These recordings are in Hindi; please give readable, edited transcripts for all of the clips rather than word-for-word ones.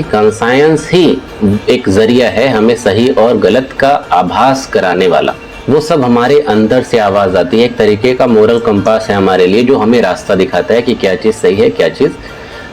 कंसायंस ही एक जरिया है हमें सही और गलत का आभास कराने वाला। वो सब हमारे अंदर से आवाज आती है, एक तरीके का मोरल कंपास है हमारे लिए, जो हमें रास्ता दिखाता है कि क्या चीज सही है, क्या चीज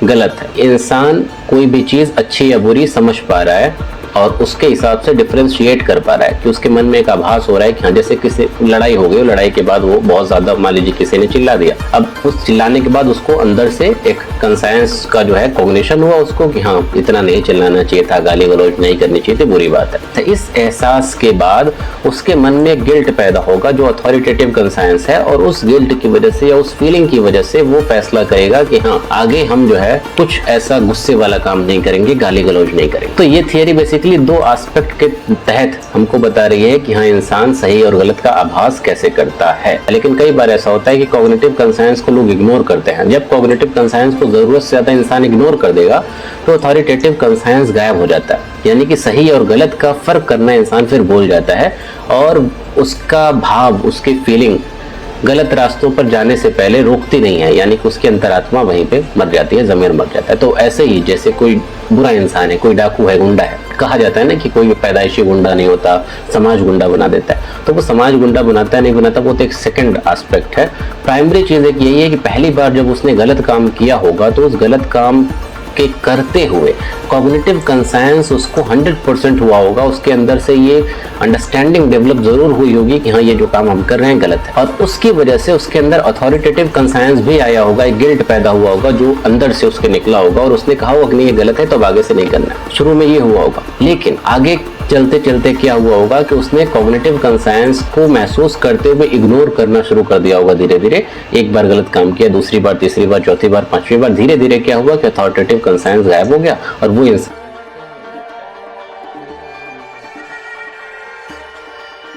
गलत है। इंसान कोई भी चीज अच्छी या बुरी समझ पा रहा है और उसके हिसाब से डिफरेंशिएट कर पा रहा है कि उसके मन में एक आभास हो रहा है कि हाँ, जैसे किसी लड़ाई हो गई, लड़ाई के बाद वो बहुत ज्यादा, मान लीजिए किसी ने चिल्ला दिया, अब उस चिल्लाने के बाद उसको अंदर से एक कंसायंस का जो है कॉग्निशन हुआ उसको कि हाँ, इतना नहीं चिल्लाना चाहिए था, गाली गलौज नहीं करनी चाहिए थी, बुरी बात है। तो इस एहसास के बाद उसके मन में गिल्ट पैदा होगा जो अथॉरिटेटिव कंसायंस है, और उस गिल्ट की वजह से या उस फीलिंग की वजह से वो फैसला करेगा कि हाँ, आगे हम जो है कुछ ऐसा गुस्से वाला काम नहीं करेंगे, गाली गलौज नहीं करेंगे। तो ये थियरी बेसिकली दो एस्पेक्ट के तहत हमको बता रही है कि हाँ, इंसान सही और गलत का आभास कैसे करता है। लेकिन कई बार ऐसा होता है कि कॉग्निटिव कंसायंस को लोग इग्नोर करते हैं। जब कॉग्निटिव कंसायंस को जरूरत से ज्यादा इंसान इग्नोर कर देगा तो अथॉरिटेटिव कंसायंस गायब हो जाता है, यानी कि सही और गलत का फर्क करना इंसान फिर भूल जाता है और उसका भाव, उसकी फीलिंग गलत रास्तों पर जाने से पहले रोकती नहीं है, यानी कि उसकी अंतरात्मा वहीं पे मर जाती है, ज़मीर मर जाता है। तो ऐसे ही जैसे कोई बुरा इंसान है, कोई डाकू है, गुंडा है, कहा जाता है ना कि कोई पैदाइशी गुंडा नहीं होता, समाज गुंडा बना देता है। तो वो समाज गुंडा बनाता है नहीं बनाता, वो तो एक सेकंड एस्पेक्ट है। प्राइमरी चीज़ एक यही है कि पहली बार जब उसने गलत काम किया होगा तो उस गलत काम के करते हुए कॉग्निटिव कंसायंस उसको 100% हुआ होगा, उसके अंदर से ये अंडरस्टैंडिंग डेवलप जरूर हुई होगी कि हाँ, ये जो काम हम कर रहे हैं गलत है, और उसकी वजह से उसके अंदर अथॉरिटेटिव कंसायंस भी आया होगा, एक गिल्ट पैदा हुआ होगा जो अंदर से उसके निकला होगा, और उसने कहा होगा कि नहीं, ये गलत है तो अब आगे से नहीं करना है। शुरू में ये हुआ होगा, लेकिन आगे चलते चलते क्या हुआ होगा कि उसने कॉग्निटिव कंसायंस को महसूस करते हुए इग्नोर करना शुरू कर दिया होगा धीरे धीरे। एक बार गलत काम किया, दूसरी बार, तीसरी बार, चौथी बार, पांचवी बार, धीरे धीरे क्या हुआ कि अथॉरिटेटिव कंसायंस गायब हो गया और वो इंसान